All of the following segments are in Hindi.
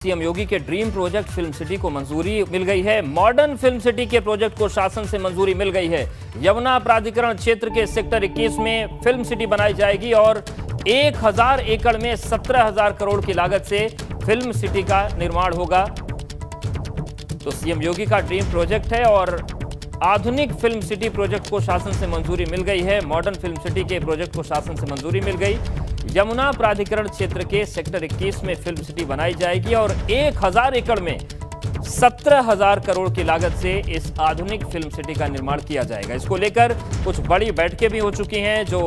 सीएम योगी के ड्रीम प्रोजेक्ट फिल्म सिटी को मंजूरी मिल गई है। मॉडर्न फिल्म सिटी के प्रोजेक्ट को शासन से मंजूरी मिल गई है। यमुना प्राधिकरण क्षेत्र के सेक्टर 21 में फिल्म सिटी बनाई जाएगी और 1000 एकड़ में 17,000 करोड़ की लागत से फिल्म सिटी का निर्माण होगा। तो सीएम योगी का ड्रीम प्रोजेक्ट है और आधुनिक फिल्म सिटी प्रोजेक्ट को शासन से मंजूरी मिल गई है। मॉडर्न फिल्म सिटी के प्रोजेक्ट को शासन से मंजूरी मिल गई। यमुना प्राधिकरण क्षेत्र के सेक्टर 21 में फिल्म सिटी बनाई जाएगी और 1000 एकड़ में 17,000 करोड़ की लागत से इस आधुनिक फिल्म सिटी का निर्माण किया जाएगा। इसको लेकर कुछ बड़ी बैठकें भी हो चुकी हैं। जो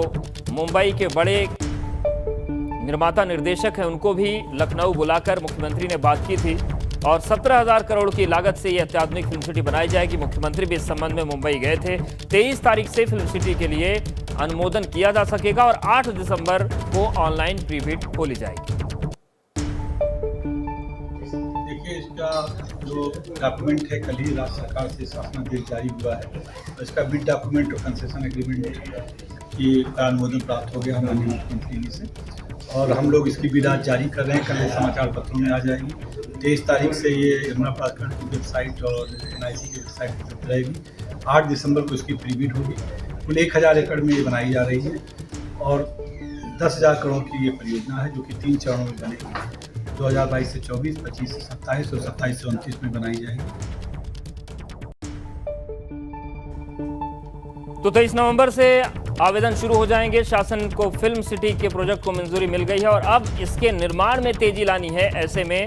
मुंबई के बड़े निर्माता निर्देशक हैं उनको भी लखनऊ बुलाकर मुख्यमंत्री ने बात की थी और 17,000 करोड़ की लागत से यह अत्याधुनिक फिल्म सिटी बनाई जाएगी। मुख्यमंत्री भी इस संबंध में मुंबई गए थे। 23 तारीख से फिल्म सिटी के लिए अनुमोदन किया जा सकेगा और 8 दिसंबर को ऑनलाइन प्री बिड खोली जाएगी। देखिए, इसका जो डॉक्यूमेंट है कल ही राज्य सरकार से शासनादेश जारी हुआ है। तो इसका बिड डॉक्यूमेंट और कंसेशन एग्रीमेंट की अनुमोदन प्राप्त हो गया माननीय मुख्यमंत्री जी से और हम लोग इसकी बिड आज जारी कर रहे हैं। कल समाचार पत्रों में आ जाएगी। 23 तारीख से ये यमुना प्राधिकरण की वेबसाइट और NIC की वेबसाइट पर रहेगी। 8 दिसंबर को इसकी प्री बिड होगी। कुल 1000 एकड़ में ये बनाई जा रही है और 10,000 करोड़ की ये परियोजना है जो कि 3 चरणों में बनेगी। 2022 से 24, 25 से 27 और 27 से 29 में बनाई जाएगी। तो 23 नवंबर से आवेदन शुरू हो जाएंगे। शासन को फिल्म सिटी के प्रोजेक्ट को मंजूरी मिल गई है और अब इसके निर्माण में तेजी लानी है। ऐसे में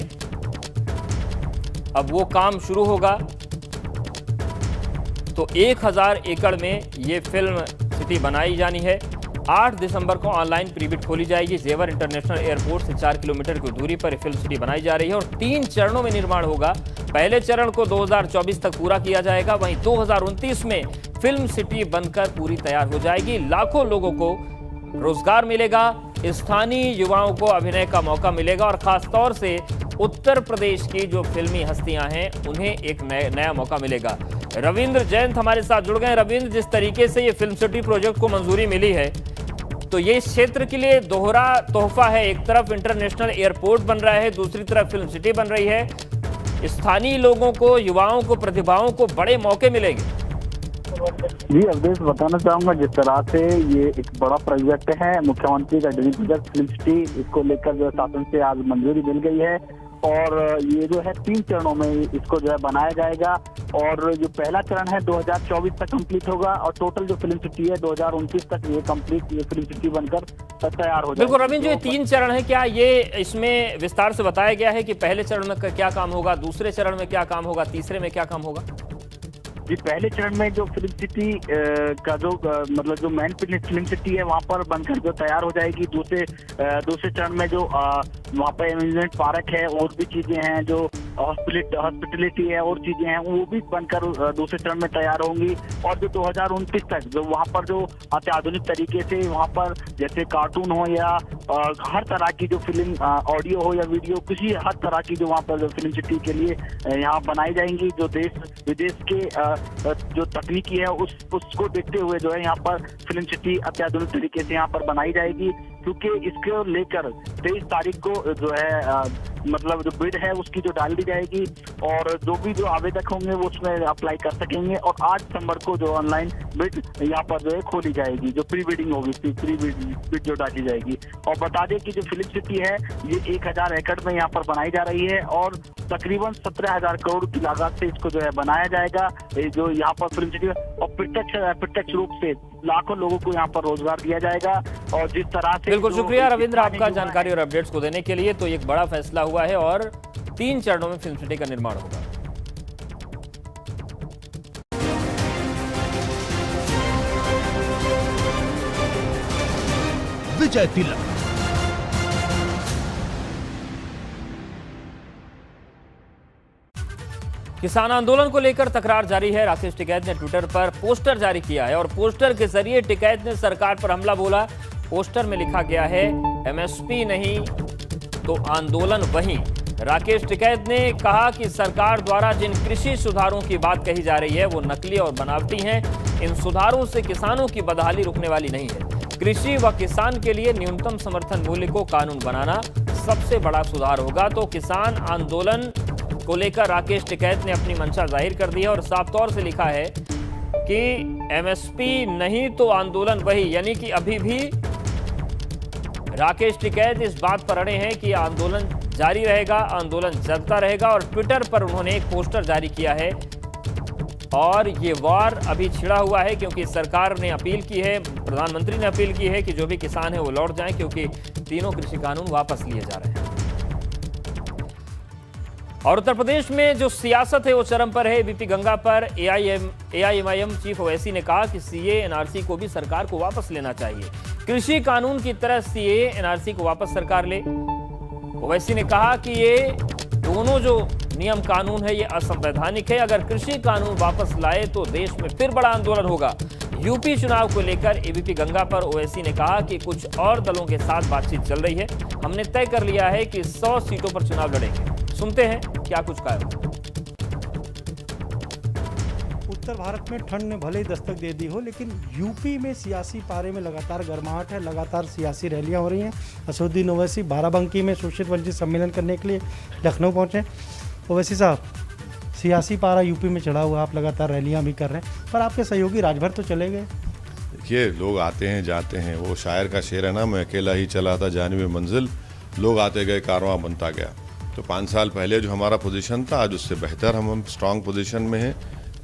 अब वो काम शुरू होगा। तो 1000 एकड़ में ये फिल्म सिटी बनाई जानी है। 8 दिसंबर को ऑनलाइन प्री बिड खोली जाएगी। जेवर इंटरनेशनल एयरपोर्ट से 4 किलोमीटर की दूरी पर फिल्म सिटी बनाई जा रही है और 3 चरणों में निर्माण होगा। पहले चरण को 2024 तक पूरा किया जाएगा। वहीं 2029 में फिल्म सिटी बनकर पूरी तैयार हो जाएगी। लाखों लोगों को रोजगार मिलेगा। स्थानीय युवाओं को अभिनय का मौका मिलेगा और खासतौर से उत्तर प्रदेश की जो फिल्मी हस्तियां हैं उन्हें एक नया मौका मिलेगा। रविंद्र जयंत हमारे साथ जुड़ गए। रविंद्र, जिस तरीके से ये फिल्म सिटी प्रोजेक्ट को मंजूरी मिली है तो ये इस क्षेत्र के लिए दोहरा तोहफा है। एक तरफ इंटरनेशनल एयरपोर्ट बन रहा है, दूसरी तरफ फिल्म सिटी बन रही है। स्थानीय लोगों को, युवाओं को, प्रतिभाओं को बड़े मौके मिलेंगे। जी अवधेश, बताना चाहूंगा जिस तरह से ये एक बड़ा प्रोजेक्ट है, मुख्यमंत्री का ड्रीम प्रोजेक्ट फिल्म सिटी, इसको लेकर जो शासन से आज मंजूरी मिल गई है और ये जो है 3 चरणों में इसको जो है बनाया जाएगा और जो पहला चरण है 2024 तक कंप्लीट होगा और टोटल जो फिल्म सिटी है 2029 तक ये फिल्म सिटी बनकर तैयार हो जाएगी। बिल्कुल रविंद्र, जो ये 3 चरण है, क्या ये इसमें विस्तार से बताया गया है कि पहले चरण में क्या काम होगा, दूसरे चरण में क्या काम होगा, तीसरे में क्या काम होगा? जी, पहले चरण में जो फिल्म सिटी का जो मतलब जो मेन फिल्म सिटी है वहाँ पर बनकर जो तैयार हो जाएगी। दूसरे चरण में जो वहाँ पर एम्यूजमेंट पार्क है और भी चीजें हैं, जो हॉस्पिटलिटी है और चीजें हैं, वो भी बनकर दूसरे चरण में तैयार होंगी। और जो 2029 तक जो वहाँ पर जो अत्याधुनिक तरीके से वहाँ पर जैसे कार्टून हो या हर तरह की जो फिल्म ऑडियो हो या वीडियो, किसी हर तरह की जो वहाँ पर जो फिल्म सिटी के लिए यहाँ बनाई जाएंगी। जो देश विदेश के जो तकनीकी है उसको देखते हुए जो है यहाँ पर फिल्म सिटी अत्याधुनिक तरीके से यहाँ पर बनाई जाएगी। क्योंकि इसको लेकर 23 तारीख को जो है मतलब जो बिड है उसकी जो डाल दी जाएगी और जो भी जो आवेदक होंगे वो उसमें अप्लाई कर सकेंगे और 8 दिसंबर को जो ऑनलाइन बिड यहाँ पर जो है खोली जाएगी, जो प्री बिडिंग होगी, प्री बिड जो डाली जाएगी। और बता दें कि जो फिल्म सिटी है ये 1000 एकड़ में यहाँ पर बनाई जा रही है और तकरीबन 17,000 करोड़ की लागत से इसको जो है बनाया जाएगा। जो यहाँ पर फिल्म सिटी और प्रत्यक्ष रूप से लाखों लोगों को यहाँ पर रोजगार दिया जाएगा। और जिस तरह से बिल्कुल शुक्रिया रविंद्र आपका जानकारी और अपडेट्स को देने के लिए। तो एक बड़ा फैसला हुआ है और 3 चरणों में फिल्म सिटी का निर्माण होगा। विजय तिलक। किसान आंदोलन को लेकर तकरार जारी है। राकेश टिकैत ने ट्विटर पर पोस्टर जारी किया है और पोस्टर के जरिए टिकैत ने सरकार पर हमला बोला। पोस्टर में लिखा गया है MSP नहीं तो आंदोलन वहीं। राकेश टिकैत ने कहा कि सरकार द्वारा जिन कृषि सुधारों की बात कही जा रही है वो नकली और बनावटी हैं। इन सुधारों से किसानों की बदहाली रुकने वाली नहीं है। कृषि व किसान के लिए न्यूनतम समर्थन मूल्य को कानून बनाना सबसे बड़ा सुधार होगा। तो किसान आंदोलन को लेकर राकेश टिकैत ने अपनी मंशा जाहिर कर दी है और साफ तौर से लिखा है कि एमएसपी नहीं तो आंदोलन वही, यानी कि अभी भी राकेश टिकैत इस बात पर अड़े हैं कि आंदोलन जारी रहेगा, आंदोलन चलता रहेगा। और ट्विटर पर उन्होंने एक पोस्टर जारी किया है और ये वार अभी छिड़ा हुआ है क्योंकि सरकार ने अपील की है, प्रधानमंत्री ने अपील की है कि जो भी किसान है वो लौट जाएं क्योंकि तीनों कृषि कानून वापस लिए जा रहे हैं। और उत्तर प्रदेश में जो सियासत है वो चरम पर है। बीपी गंगा पर एआईएमआईएम चीफ ओवैसी ने कहा कि सीए एनआरसी को भी सरकार को वापस लेना चाहिए। कृषि कानून की तरह सीए एनआरसी को वापस सरकार ले। ओवैसी ने कहा कि ये दोनों जो नियम कानून है ये असंवैधानिक है। अगर कृषि कानून वापस लाए तो देश में फिर बड़ा आंदोलन होगा। यूपी चुनाव को लेकर एबीपी गंगा पर ओवैसी ने कहा कि कुछ और दलों के साथ बातचीत चल रही है, हमने तय कर लिया है कि 100 सीटों पर चुनाव लड़ेंगे। सुनते हैं क्या कुछ कहा। उत्तर भारत में ठंड ने भले ही दस्तक दे दी हो, लेकिन यूपी में सियासी पारे में लगातार गर्माहट है, लगातार सियासी रैलियां हो रही हैं। असदुद्दीन ओवैसी बाराबंकी में शोषित वंचित सम्मेलन करने के लिए लखनऊ पहुंचे। ओवैसी साहब, सियासी पारा यूपी में चढ़ा हुआ, आप लगातार रैलियां भी कर रहे हैं, पर आपके सहयोगी राजभर तो चले गए। देखिए, लोग आते हैं जाते हैं, वो शायर का शेर है ना, मैं अकेला ही चला था जानिब मंजिल, लोग आते गए कारवां बनता गया। तो 5 साल पहले जो हमारा पोजीशन था, आज उससे बेहतर हम स्ट्रांग पोजीशन में हैं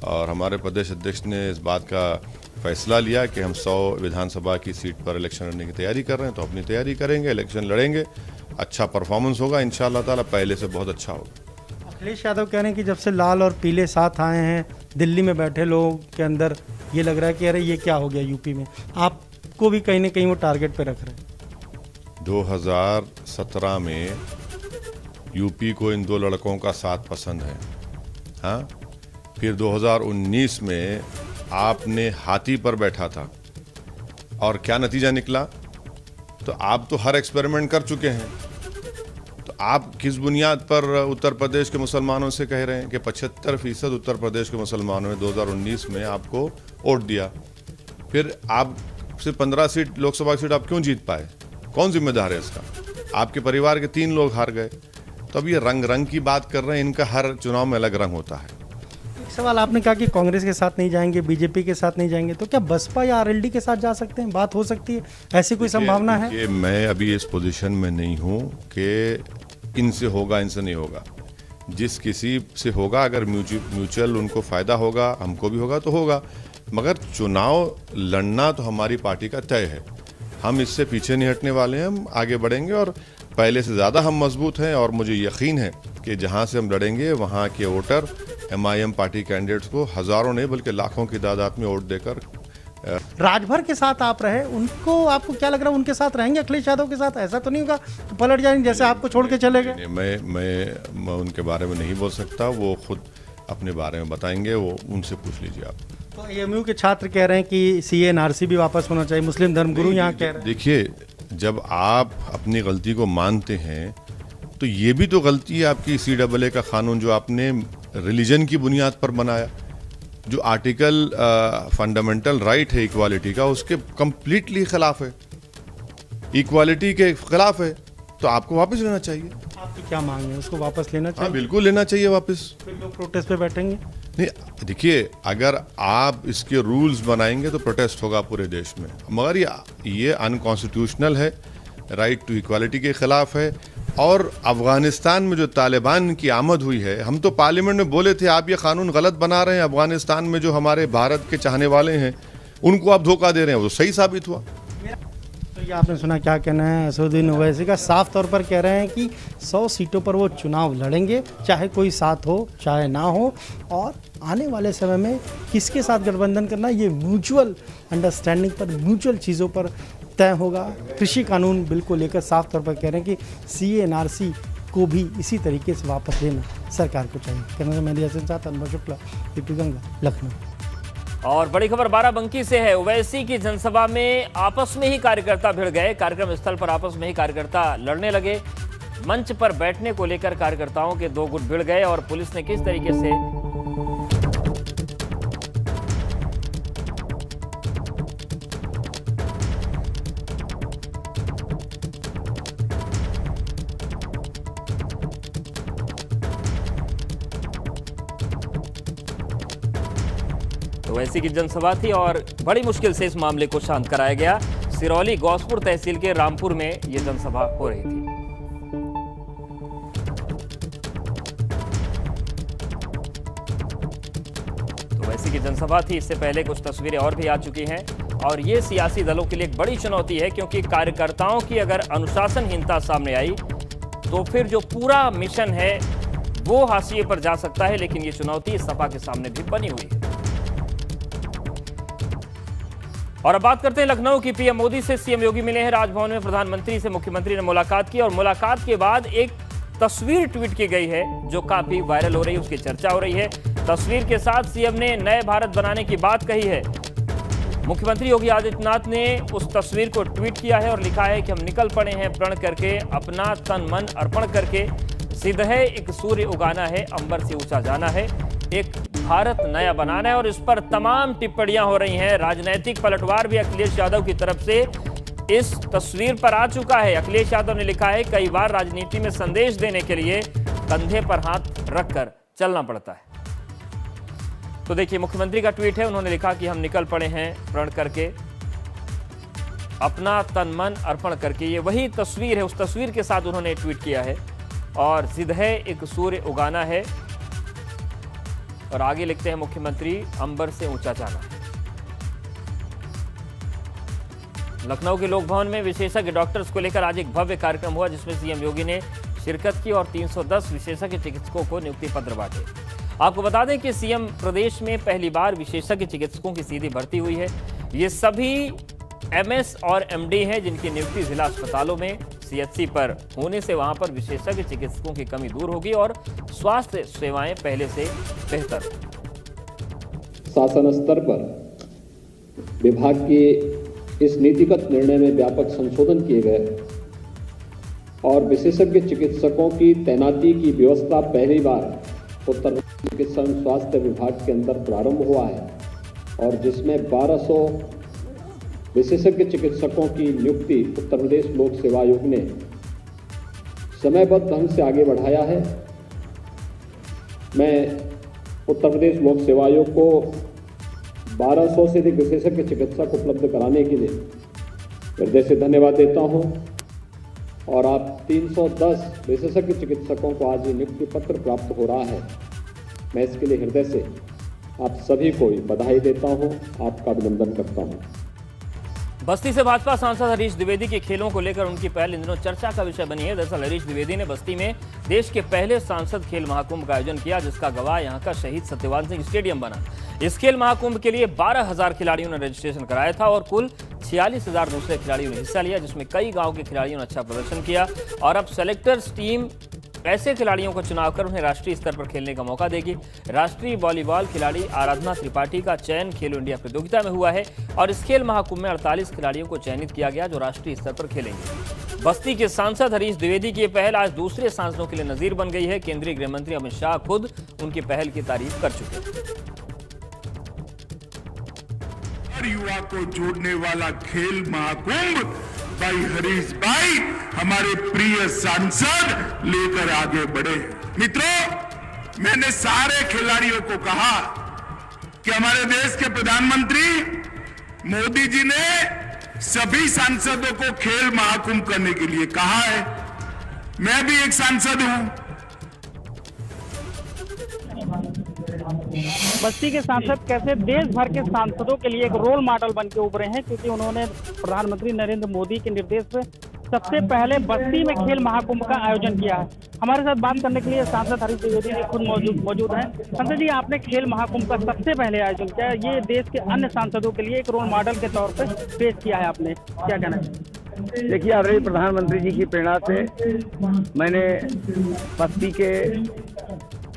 और हमारे प्रदेश अध्यक्ष ने इस बात का फैसला लिया कि हम 100 विधानसभा की सीट पर इलेक्शन लड़ने की तैयारी कर रहे हैं। तो अपनी तैयारी करेंगे, इलेक्शन लड़ेंगे, अच्छा परफॉर्मेंस होगा इंशाअल्लाह ताला, पहले से बहुत अच्छा होगा। अखिलेश यादव कह रहे हैं कि जब से लाल और पीले साथ आए हैं, दिल्ली में बैठे लोगों के अंदर ये लग रहा है कि अरे ये क्या हो गया यूपी में। आपको भी कहीं ना कहीं वो टारगेट पे रख रहे हैं। 2017 में यूपी को इन 2 लड़कों का साथ पसंद है, हाँ। फिर 2019 में आपने हाथी पर बैठा था और क्या नतीजा निकला। तो आप तो हर एक्सपेरिमेंट कर चुके हैं। तो आप किस बुनियाद पर उत्तर प्रदेश के मुसलमानों से कह रहे हैं कि 75% उत्तर प्रदेश के मुसलमानों ने 2019 में आपको वोट दिया। फिर आप सिर्फ 15 सीट लोकसभा सीट आप क्यों जीत पाए? कौन जिम्मेदार है इसका? आपके परिवार के 3 लोग हार गए। तो अब ये रंग की बात कर रहे हैं, इनका हर चुनाव में अलग रंग होता है। एक सवाल, आपने कहा कि कांग्रेस के साथ नहीं जाएंगे, बीजेपी के साथ नहीं जाएंगे, तो क्या बसपा या आरएलडी के साथ जा सकते हैं? बात हो सकती है, ऐसी कोई संभावना है? कि मैं अभी इस पोजीशन में नहीं हूँ कि इनसे होगा इनसे नहीं होगा। जिस किसी से होगा, अगर म्यूचुअल उनको फ़ायदा होगा, हमको भी होगा तो होगा, मगर चुनाव लड़ना तो हमारी पार्टी का तय है। हम इससे पीछे नहीं हटने वाले हैं, हम आगे बढ़ेंगे और पहले से ज़्यादा हम मजबूत हैं। और मुझे यकीन है कि जहाँ से हम लड़ेंगे वहाँ के वोटर एमआईएम पार्टी कैंडिडेट्स को हज़ारों नहीं बल्कि लाखों की तादाद में वोट देकर। राजभर के साथ आप रहे, उनको आपको क्या लग रहा है, उनके साथ रहेंगे अखिलेश यादव के साथ? ऐसा तो नहीं होगा तो पलट जाएंगे जैसे आपको छोड़ के चले गए? मैं उनके बारे में नहीं बोल सकता, वो खुद अपने बारे में बताएंगे, वो उनसे पूछ लीजिए आप। तो एएमयू के छात्र कह रहे हैं कि सीए एनआरसी भी वापस होना चाहिए, मुस्लिम धर्मगुरु यहाँ कह रहे हैं। देखिए, जब आप अपनी गलती को मानते हैं तो ये भी तो गलती है आपकी। CAA का कानून जो आपने रिलीजन की बुनियाद पर बनाया, जो आर्टिकल फंडामेंटल राइट है इक्वालिटी का, उसके कंप्लीटली खिलाफ है, इक्वालिटी के खिलाफ है। तो आपको वापस लेना चाहिए। आपकी क्या मांग है, उसको वापस लेना चाहिए? हाँ, बिल्कुल लेना चाहिए वापस। फिर लोग प्रोटेस्ट पे बैठेंगे? नहीं, देखिए, अगर आप इसके रूल्स बनाएंगे तो प्रोटेस्ट होगा पूरे देश में, मगर ये अनकॉन्स्टिट्यूशनल है, राइट टू इक्वालिटी के खिलाफ है। और अफगानिस्तान में जो तालिबान की आमद हुई है, हम तो पार्लियामेंट में बोले थे आप ये कानून गलत बना रहे हैं, अफगानिस्तान में जो हमारे भारत के चाहने वाले हैं उनको आप धोखा दे रहे हैं, वो सही साबित हुआ। तो ये आपने सुना, क्या कहना है असदुद्दीन ओवैसी का। साफ तौर पर कह रहे हैं कि 100 सीटों पर वो चुनाव लड़ेंगे, चाहे कोई साथ हो चाहे ना हो, और आने वाले समय में किसके साथ गठबंधन करना ये म्यूचुअल अंडरस्टैंडिंग पर, म्यूचुअल चीज़ों पर तय होगा। कृषि कानून बिल को लेकर साफ तौर पर कह रहे हैं कि सीए एनआरसी को भी इसी तरीके से वापस लेना सरकार को चाहिए। कैमरा मैन हसन साथ अनवर शुक्ला, बीपी गंगा, लखनऊ। और बड़ी खबर बाराबंकी से है। ओवैसी की जनसभा में आपस में ही कार्यकर्ता भिड़ गए। कार्यक्रम स्थल पर आपस में ही कार्यकर्ता लड़ने लगे। मंच पर बैठने को लेकर कार्यकर्ताओं के 2 गुट भिड़ गए और पुलिस ने किस तरीके से तो वैसी की जनसभा थी और बड़ी मुश्किल से इस मामले को शांत कराया गया। सिरौली गौसपुर तहसील के रामपुर में ये जनसभा हो रही थी। तो वैसी की जनसभा थी। इससे पहले कुछ तस्वीरें और भी आ चुकी हैं और ये सियासी दलों के लिए एक बड़ी चुनौती है, क्योंकि कार्यकर्ताओं की अगर अनुशासनहीनता सामने आई तो फिर जो पूरा मिशन है वो हाशिए पर जा सकता है। लेकिन ये चुनौती सपा के सामने भी बनी हुई है। और अब बात करते हैं लखनऊ की। पीएम मोदी से सीएम योगी मिले हैं। राजभवन में प्रधानमंत्री से मुख्यमंत्री ने मुलाकात की और मुलाकात के बाद एक तस्वीर ट्वीट की गई है जो काफी वायरल हो रही है, उसकी चर्चा हो रही है। तस्वीर के साथ सीएम ने नए भारत बनाने की बात कही है। मुख्यमंत्री योगी आदित्यनाथ ने उस तस्वीर को ट्वीट किया है और लिखा है कि हम निकल पड़े हैं प्रण करके, अपना तन मन अर्पण करके, सिद्ध है एक सूर्य उगाना है, अंबर से ऊंचा जाना है, एक भारत नया बनाना है। और इस पर तमाम टिप्पणियां हो रही हैं। राजनीतिक पलटवार भी अखिलेश यादव की तरफ से इस तस्वीर पर आ चुका है। अखिलेश यादव ने लिखा है, कई बार राजनीति में संदेश देने के लिए कंधे पर हाथ रखकर चलना पड़ता है। तो देखिए मुख्यमंत्री का ट्वीट है। उन्होंने लिखा कि हम निकल पड़े हैं प्रण करके, अपना तन मन अर्पण करके। ये वही तस्वीर है, उस तस्वीर के साथ उन्होंने ट्वीट किया है। और सिद्ध है एक सूर्य उगाना है और आगे लिखते हैं मुख्यमंत्री, अंबर से ऊंचा जाना है। लखनऊ के लोक भवन में विशेषज्ञ डॉक्टर्स को लेकर आज एक भव्य कार्यक्रम हुआ, जिसमें सीएम योगी ने शिरकत की और 310 विशेषज्ञ चिकित्सकों को नियुक्ति पत्र बांटे। आपको बता दें कि सीएम प्रदेश में पहली बार विशेषज्ञ चिकित्सकों की सीधी भर्ती हुई है। ये सभी एमएस और एमडी हैं जिनकी नियुक्ति जिला अस्पतालों में सीएचसी पर होने से वहां पर विशेषज्ञ चिकित्सकों की कमी दूर होगी और स्वास्थ्य सेवाएं पहले से बेहतर। शासन स्तर पर विभाग के इस नीतिगत निर्णय में व्यापक संशोधन किए गए और विशेषज्ञ चिकित्सकों की तैनाती की व्यवस्था पहली बार उत्तर प्रदेश चिकित्सा स्वास्थ्य विभाग के अंदर प्रारंभ हुआ है और जिसमें 1200 विशेषज्ञ चिकित्सकों की नियुक्ति उत्तर प्रदेश लोक सेवा आयोग ने समयबद्ध ढंग से आगे बढ़ाया है। मैं उत्तर प्रदेश लोक सेवा आयोग को 1200 से अधिक विशेषज्ञ चिकित्सक उपलब्ध कराने के लिए हृदय से धन्यवाद देता हूं और आप 310 विशेषज्ञ चिकित्सकों को आज नियुक्ति पत्र प्राप्त हो रहा है। मैं इसके लिए हृदय से आप सभी को बधाई देता हूं, आपका अभिनंदन करता हूं। बस्ती से भाजपा सांसद हरीश द्विवेदी के खेलों को लेकर उनकी पहल इन दिनों चर्चा का विषय बनी है। दरअसल हरीश द्विवेदी ने बस्ती में देश के पहले सांसद खेल महाकुंभ का आयोजन किया, जिसका गवाह यहां का शहीद सत्यवान सिंह स्टेडियम बना। इस खेल महाकुंभ के लिए 12,000 खिलाड़ियों ने रजिस्ट्रेशन कराया था और कुल 46,000 दूसरे खिलाड़ियों ने हिस्सा लिया, जिसमें कई गाँव के खिलाड़ियों ने अच्छा प्रदर्शन किया। और अब सेलेक्टर्स टीम ऐसे खिलाड़ियों को चुनाव कर उन्हें राष्ट्रीय स्तर पर खेलने का मौका देगी। राष्ट्रीय वॉलीबॉल खिलाड़ी आराधना त्रिपाठी का चयन खेलो इंडिया प्रतियोगिता में हुआ है और इस खेल महाकुंभ में 48 खिलाड़ियों को चयनित किया गया जो राष्ट्रीय स्तर पर खेलेंगे। बस्ती के सांसद हरीश द्विवेदी की ये पहल आज दूसरे सांसदों के लिए नजीर बन गई है। केंद्रीय गृह मंत्री अमित शाह खुद उनकी पहल की तारीफ कर चुके हैं। युवा को जोड़ने वाला खेल महाकुंभ भाई हरीश भाई हमारे प्रिय सांसद लेकर आगे बढ़े। मित्रों, मैंने सारे खिलाड़ियों को कहा कि हमारे देश के प्रधानमंत्री मोदी जी ने सभी सांसदों को खेल महाकुंभ करने के लिए कहा है। मैं भी एक सांसद हूं। बस्ती के सांसद कैसे देश भर के सांसदों के लिए एक रोल मॉडल बन के उभरे हैं, क्योंकि उन्होंने प्रधानमंत्री नरेंद्र मोदी के निर्देश पे सबसे पहले बस्ती में खेल महाकुंभ का आयोजन किया है। हमारे साथ बात करने के लिए सांसद हरीश द्विवेदी जी खुद मौजूद हैं। सांसद जी, आपने खेल महाकुंभ का सबसे पहले आयोजन किया है, ये देश के अन्य सांसदों के लिए एक रोल मॉडल के तौर पर पेश किया है आपने, क्या कहना है? देखिए, आदरणीय प्रधानमंत्री जी की प्रेरणा से मैंने बस्ती के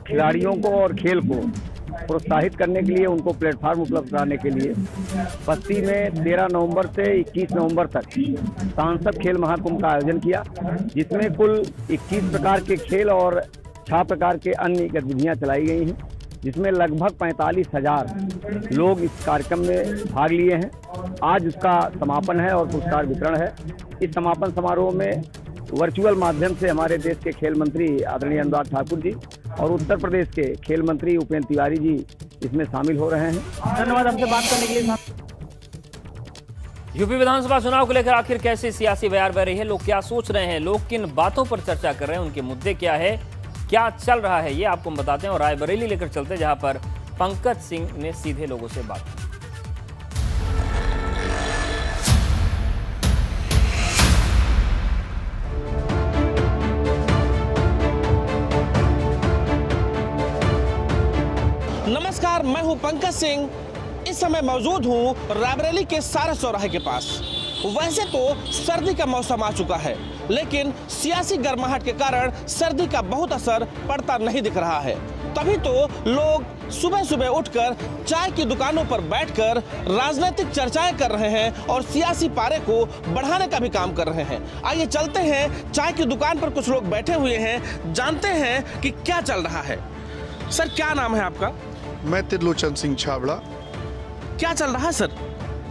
खिलाड़ियों को और खेल को प्रोत्साहित करने के लिए, उनको प्लेटफॉर्म उपलब्ध कराने के लिए बस्ती में 13 नवंबर से 21 नवंबर तक सांसद खेल महाकुंभ का आयोजन किया, जिसमें कुल 21 प्रकार के खेल और 6 प्रकार के अन्य गतिविधियां चलाई गई हैं, जिसमें लगभग 45,000 लोग इस कार्यक्रम में भाग लिए हैं। आज उसका समापन है और पुरस्कार वितरण है। इस समापन समारोह में वर्चुअल माध्यम से हमारे देश के खेल मंत्री आदरणीय अनुराग ठाकुर जी और उत्तर प्रदेश के खेल मंत्री उपेंद्र तिवारी जी इसमें शामिल हो रहे हैं। धन्यवाद हमसे बात करने के लिए। यूपी विधानसभा चुनाव को लेकर आखिर कैसी सियासी बयार बह रही है, लोग क्या सोच रहे हैं, लोग किन बातों पर चर्चा कर रहे हैं, उनके मुद्दे क्या है, क्या चल रहा है, ये आपको हम बताते हैं। और रायबरेली लेकर चलते हैं, जहां पर पंकज सिंह ने सीधे लोगों से बात की। नमस्कार, मैं हूं पंकज सिंह। इस समय मौजूद हूं रायबरेली के सारस चौराहे के पास। वैसे तो सर्दी का मौसम आ चुका है, लेकिन सियासी गर्माहट के कारण सर्दी का बहुत असर पड़ता नहीं दिख रहा है। तभी तो लोग सुबह सुबह उठकर चाय की दुकानों पर बैठकर राजनीतिक चर्चाएं कर रहे हैं और सियासी पारे को बढ़ाने का भी काम कर रहे हैं। आइए चलते हैं, चाय की दुकान पर कुछ लोग बैठे हुए हैं, जानते हैं कि क्या चल रहा है। सर, क्या नाम है आपका? मैं त्रिलोचन सिंह छाबड़ा। क्या चल रहा है सर?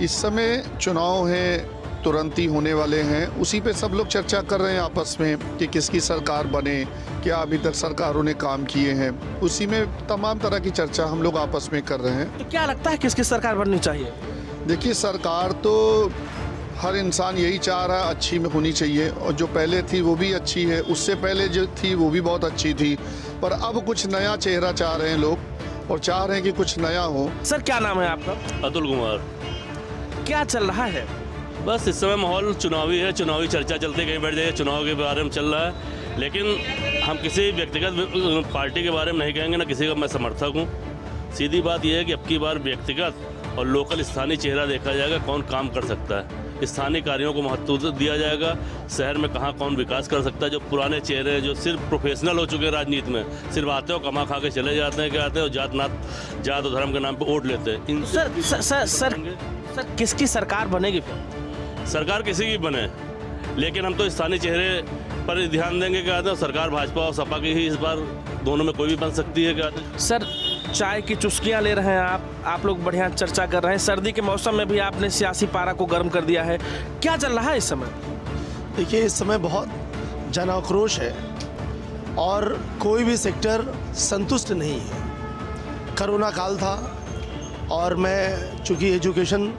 इस समय चुनाव हैं, तुरंत ही होने वाले हैं, उसी पे सब लोग चर्चा कर रहे हैं आपस में कि किसकी सरकार बने, क्या अभी तक सरकारों ने काम किए हैं, उसी में तमाम तरह की चर्चा हम लोग आपस में कर रहे हैं। तो क्या लगता है किसकी सरकार बननी चाहिए? देखिए, सरकार तो हर इंसान यही चाह रहा है अच्छी में होनी चाहिए, और जो पहले थी वो भी अच्छी है, उससे पहले जो थी वो भी बहुत अच्छी थी, पर अब कुछ नया चेहरा चाह रहे हैं लोग और चाह रहे हैं कि कुछ नया हो। सर, क्या नाम है आपका? अतुल कुमार। क्या चल रहा है? बस इस समय माहौल चुनावी है, चुनावी चर्चा चलते कहीं बैठ जाए, चुनाव के बारे में चल रहा है, लेकिन हम किसी व्यक्तिगत पार्टी के बारे में नहीं कहेंगे, ना किसी का मैं समर्थक हूँ। सीधी बात यह है कि अब की बार व्यक्तिगत और लोकल स्थानीय चेहरा देखा जाएगा, कौन काम कर सकता है, स्थानीय कार्यों को महत्व दिया जाएगा, शहर में कहाँ कौन विकास कर सकता है। जो पुराने चेहरे जो सिर्फ प्रोफेशनल हो चुके हैं राजनीति में, सिर्फ आते हो कमा खा के चले जाते हैं, क्या आते हैं और जात और धर्म के नाम पे वोट लेते हैं। सर, किसकी सरकार बनेगी? सरकार किसी की बने, लेकिन हम तो स्थानीय चेहरे पर ध्यान देंगे। क्या आते हैं सरकार भाजपा और सपा की ही इस बार, दोनों में कोई भी बन सकती है। क्या आते हैं? सर, चाय की चुस्कियां ले रहे हैं आप लोग बढ़िया चर्चा कर रहे हैं। सर्दी के मौसम में भी आपने सियासी पारा को गर्म कर दिया है। क्या चल रहा है इस समय? देखिए, इस समय बहुत जन आक्रोश है और कोई भी सेक्टर संतुष्ट नहीं है। कोरोना काल था और मैं चूँकि एजुकेशन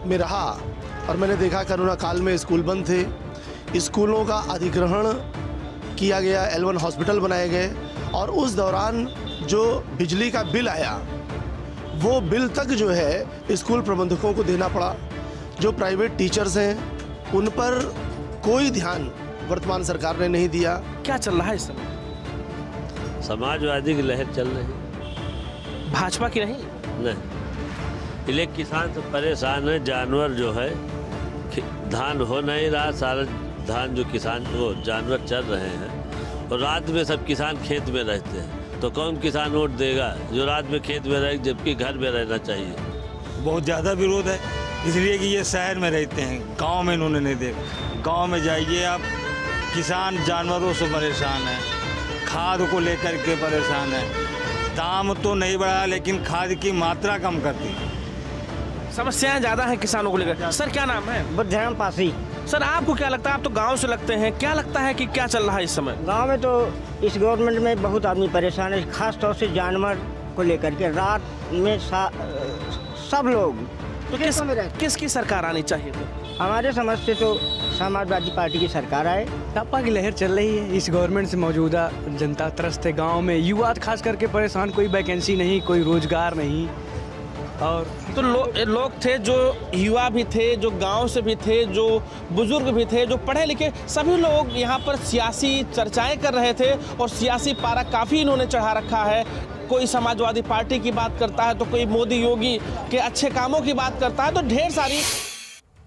में रहा और मैंने देखा कोरोना काल में स्कूल बंद थे, स्कूलों का अधिग्रहण किया गया, L1 हॉस्पिटल बनाए गए, और उस दौरान जो बिजली का बिल आया वो बिल तक जो है स्कूल प्रबंधकों को देना पड़ा। जो प्राइवेट टीचर्स हैं उन पर कोई ध्यान वर्तमान सरकार ने नहीं दिया। क्या चल रहा है इस समय? समाजवादी की लहर चल रही है, भाजपा की नहीं। इसलिए किसान तो परेशान है। जानवर जो है, धान हो नहीं रहा, सारा धान जो किसान वो जानवर चल रहे हैं, और रात में सब किसान खेत में रहते हैं, तो कौन किसान वोट देगा जो रात में खेत में रहे, जबकि घर में रहना चाहिए। बहुत ज़्यादा विरोध है, इसलिए कि ये शहर में रहते हैं, गांव में इन्होंने नहीं देखा। गांव में जाइए आप, किसान जानवरों से परेशान है, खाद को लेकर के परेशान है। दाम तो नहीं बढ़ा, लेकिन खाद की मात्रा कम कर दी। समस्याएं ज़्यादा हैं किसानों को लेकर। सर, क्या नाम है? बुद्धिराम पासी। सर, आपको क्या लगता है? आप तो गांव से लगते हैं, क्या लगता है कि क्या चल रहा है इस समय? गांव में तो इस गवर्नमेंट में बहुत आदमी परेशान है, खास तौर से जानवर को लेकर के। रात में सब लोग तो किसकी सरकार आनी चाहिए? हमारे समझ से तो समाजवादी पार्टी की सरकार आए। सपा की लहर चल रही है। इस गवर्नमेंट से मौजूदा जनता त्रस्त है। गाँव में युवा खास करके परेशान, कोई वैकेंसी नहीं, कोई रोजगार नहीं। और तो लोग थे, जो युवा भी थे, जो गांव से भी थे, जो बुजुर्ग भी थे, जो पढ़े लिखे, सभी लोग यहाँ पर सियासी चर्चाएं कर रहे थे और सियासी पारा काफ़ी इन्होंने चढ़ा रखा है। कोई समाजवादी पार्टी की बात करता है, तो कोई मोदी योगी के अच्छे कामों की बात करता है, तो ढेर सारी